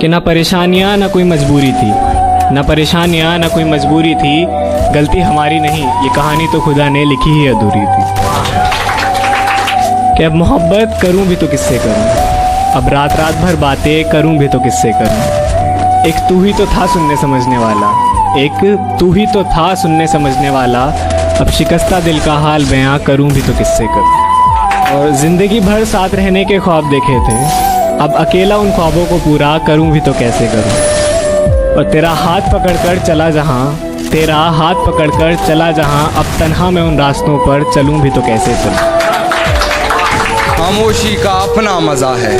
कि ना परेशानियाँ ना कोई मजबूरी थी, ना परेशानियाँ ना कोई मजबूरी थी, गलती हमारी नहीं, ये कहानी तो खुदा ने लिखी ही अधूरी थी। कि अब मोहब्बत करूं भी तो किससे करूं, अब रात रात भर बातें करूं भी तो किससे करूं। एक तू ही तो था सुनने समझने वाला, एक तू ही तो था सुनने समझने वाला, अब शिकस्ता दिल का हाल बयां करूं भी तो किससे करूं। और ज़िंदगी भर साथ रहने के ख्वाब देखे थे, अब अकेला उन ख्वाबों को पूरा करूं भी तो कैसे करूं। और तेरा हाथ पकड़कर चला जहां, तेरा हाथ पकड़कर चला जहां, अब तन्हा मैं उन रास्तों पर चलूं भी तो कैसे चलूं। खामोशी का अपना मजा है,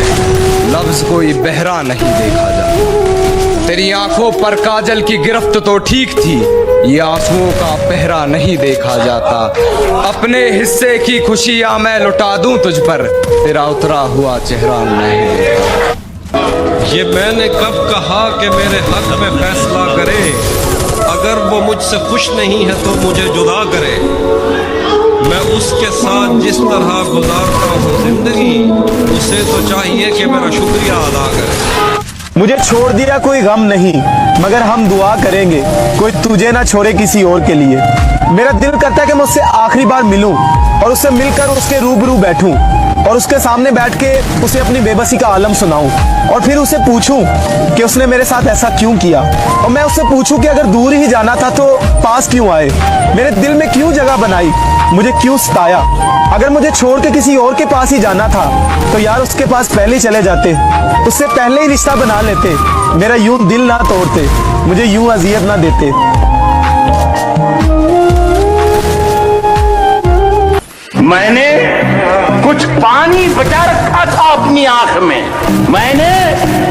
लफ्ज कोई बहरा नहीं देखा जाता। तेरी आंखों पर काजल की गिरफ्त तो ठीक थी, ये आंसुओं का पहरा नहीं देखा जाता। अपने हिस्से की खुशियां मैं लुटा दूं तुझ पर, तेरा उतरा हुआ चेहरा नहीं देखा। ये मैंने कब कहा कि मेरे हक में फैसला करे, अगर वो मुझसे खुश नहीं है तो मुझे जुदा करे। मैं उसके साथ जिस तरह गुजारता हूँ जिंदगी, उसे तो चाहिए कि मेरा शुक्रिया अदा करे। मुझे छोड़ दिया कोई गम नहीं, मगर हम दुआ करेंगे कोई तुझे ना छोड़े किसी और के लिए। मेरा दिल करता है कि मैं उससे आखिरी बार मिलूं और उससे मिलकर उसके रूबरू बैठूं और उसके सामने बैठ के उसे अपनी बेबसी का आलम सुनाऊं और फिर उसे पूछूं कि उसने मेरे साथ ऐसा क्यों किया। और मैं उससे पूछूं कि अगर दूर ही जाना था तो पास क्यों आए, मेरे दिल में क्यों जगह बनाई, मुझे क्यों सताया। अगर मुझे छोड़ के किसी और के पास ही जाना था तो यार उसके पास पहले ही चले जाते, उससे पहले ही रिश्ता बना लेते, मेरा यूं दिल ना तोड़ते, मुझे यूं अजियत ना देते। मैंने कुछ पानी बचा रखा था अपनी आंख में, मैंने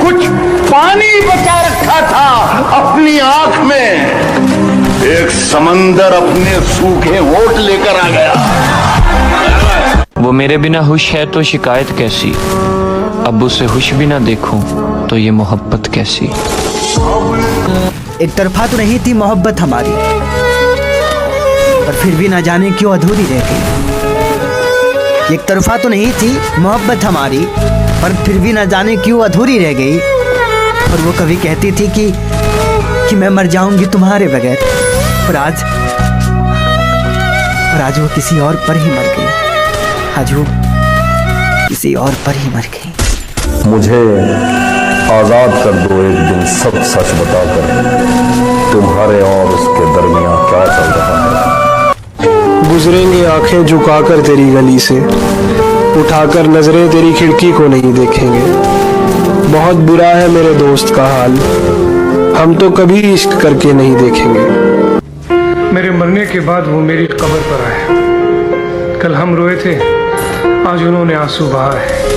कुछ पानी बचा रखा था अपनी आंख में। एक समंदर अपने सूखे होठ लेकर आ गया। वो मेरे बिना खुश है तो शिकायत कैसी, अब उसे खुश भी ना देखूं तो ये मोहब्बत कैसी। एक तरफा तो नहीं थी मोहब्बत हमारी, पर फिर भी ना जाने क्यों अधूरी रह गई। एक तरफा तो नहीं थी मोहब्बत हमारी, पर फिर भी ना जाने क्यों अधूरी रह गई। और वो कभी कहती थी कि मैं मर जाऊंगी तुम्हारे बगैर, पर आज वो किसी और पर ही मर गई, आज वो किसी और पर ही मर गई। मुझे आजाद कर दो एक दिन सब सच बताकर, तुम्हारे और उसके दरमियां क्या चल रहा है। गुजरेंगे आंखें झुकाकर तेरी गली से, उठाकर नजरें तेरी खिड़की को नहीं देखेंगे। बहुत बुरा है मेरे दोस्त का हाल, हम तो कभी इश्क करके नहीं देखेंगे। मेरे मरने के बाद वो मेरी कब्र पर आए, कल हम रोए थे आज उन्होंने आंसू बहा है।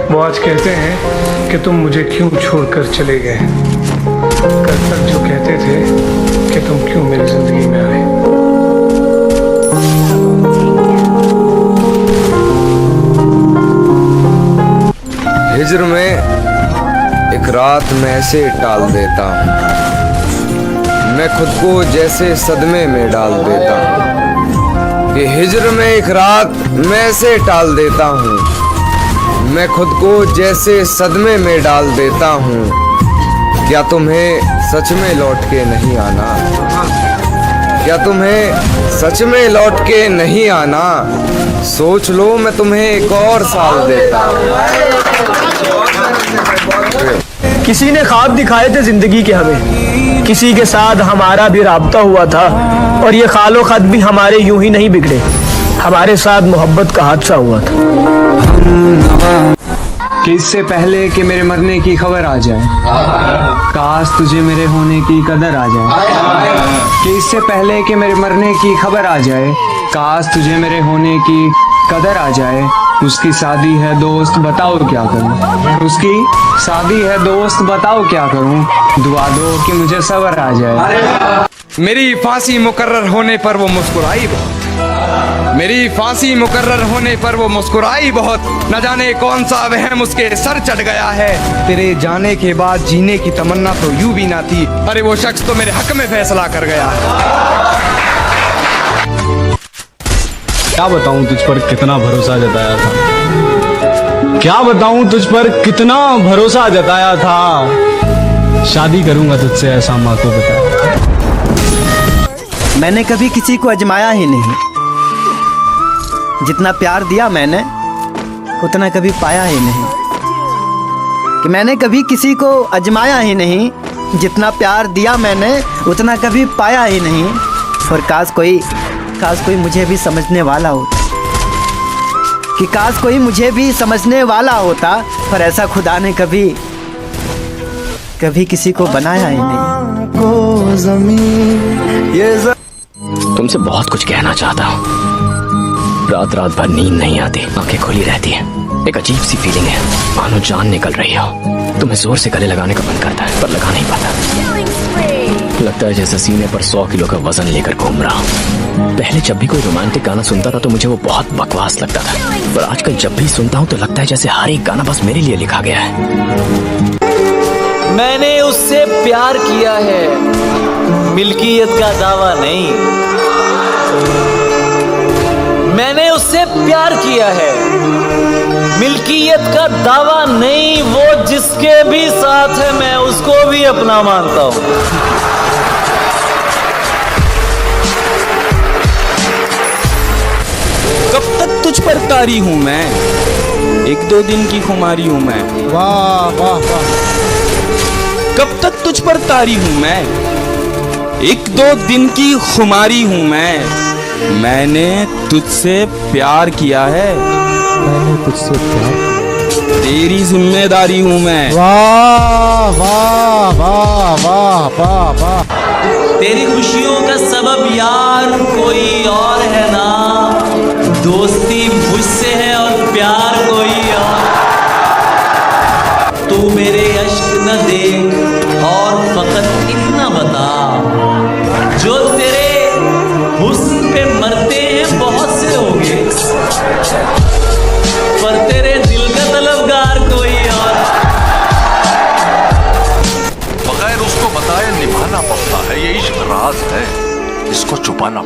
वो आज कहते हैं कि तुम मुझे क्यों छोड़कर चले गए, कल तक जो कहते थे कि तुम क्यों मेरी जिंदगी में आए। हिज्र में एक रात मैं ऐसे टाल देता हूँ, मैं खुद को जैसे सदमे में डाल देता हूँ। कि हिज्र में एक रात मैं ऐसे टाल देता हूँ, मैं खुद को जैसे सदमे में डाल देता हूँ। क्या तुम्हें सच में लौट के नहीं आना, क्या तुम्हें सच में लौट के नहीं आना, सोच लो मैं तुम्हें एक और साल देता हूँ। किसी ने ख्वाब दिखाए थे जिंदगी के हमें, किसी के साथ हमारा भी राब्ता हुआ था, और ये खालो खत भी हमारे यूं ही नहीं बिगड़े, हमारे साथ मोहब्बत का हादसा हुआ था। कि इससे पहले कि मेरे मरने की खबर आ जाए, काश तुझे मेरे होने की कदर आ जाए। कि इससे पहले कि मेरे मरने की खबर आ जाए, काश तुझे मेरे होने की कदर आ जाए। उसकी शादी है दोस्त बताओ क्या करूं, उसकी शादी है दोस्त बताओ क्या करूं, दुआ दो कि मुझे सब्र आ जाए। मेरी फांसी मुकर्रर होने पर वो मुस्कुराई बहुत, मेरी फांसी मुकर्रर होने पर वो मुस्कुराई बहुत। न जाने कौन सा वहम उसके सर चढ़ गया है, तेरे जाने के बाद जीने की तमन्ना तो यूं भी ना थी। अरे वो शख्स तो मेरे हक में फैसला कर गया। क्या बताऊं तुझ पर कितना भरोसा जताया था, क्या बताऊं तुझ पर कितना भरोसा जताया था। शादी करूंगा तुझसे ऐसा माँ को बता। मैंने कभी किसी को अजमाया ही नहीं, जितना प्यार दिया मैंने उतना कभी पाया ही नहीं। कि मैंने कभी किसी को अजमाया ही नहीं, जितना प्यार दिया मैंने उतना कभी पाया ही नहीं। और काश कोई मुझे भी समझने वाला होता, कि काश कोई मुझे भी समझने वाला होता, पर ऐसा खुदा ने कभी किसी को बनाया ही नहीं। तुमसे बहुत कुछ कहना चाहता हूँ। रात भर नींद नहीं आती, आंखें खुली रहती हैं। एक अजीब सी फीलिंग है, मानो जान निकल रही हो। तुम्हें जोर से गले लगाने का मन करता है, पर लगा नहीं पाता। लगता है जैसे सीने पर 100 किलो का वजन लेकर घूम रहा हूँ। पहले जब भी कोई रोमांटिक गाना सुनता था तो मुझे वो बहुत बकवास लगता था, पर आजकल जब भी सुनता हूँ तो लगता है जैसे हर एक गाना बस मेरे लिए लिखा गया है। मैंने उससे प्यार किया है, मिल्कियत का दावा नहीं। मैंने उससे प्यार किया है, मिल्कियत का दावा नहीं। वो जिसके भी साथ है मैं उसको भी अपना मानता हूं। कब तक तुझ पर तारी हूँ मैं, 1-2 दिन की खुमारी हूँ मैं। वाह वाह वाह। कब तक तुझ पर तारी हूँ मैं, 1-2 दिन की खुमारी हूँ मैं। मैंने तुझसे प्यार किया है, मैंने तुझसे प्यार, तेरी जिम्मेदारी हूँ मैं। वाह वाह वाह वाह वाह वाह। तेरी खुशियों का सबब यार कोई और है ना, दोस्ती मुझसे है और प्यार कोई और। तू मेरे अश्क न देख और फकत इतना बता, जो तेरे हुस्न पे मरते हैं बहुत से होंगे, पर तेरे दिल का तलबगार कोई और। बगैर उसको बताए निभाना पड़ता है, ये इश्क राज है, इसको छुपाना पड़ता है।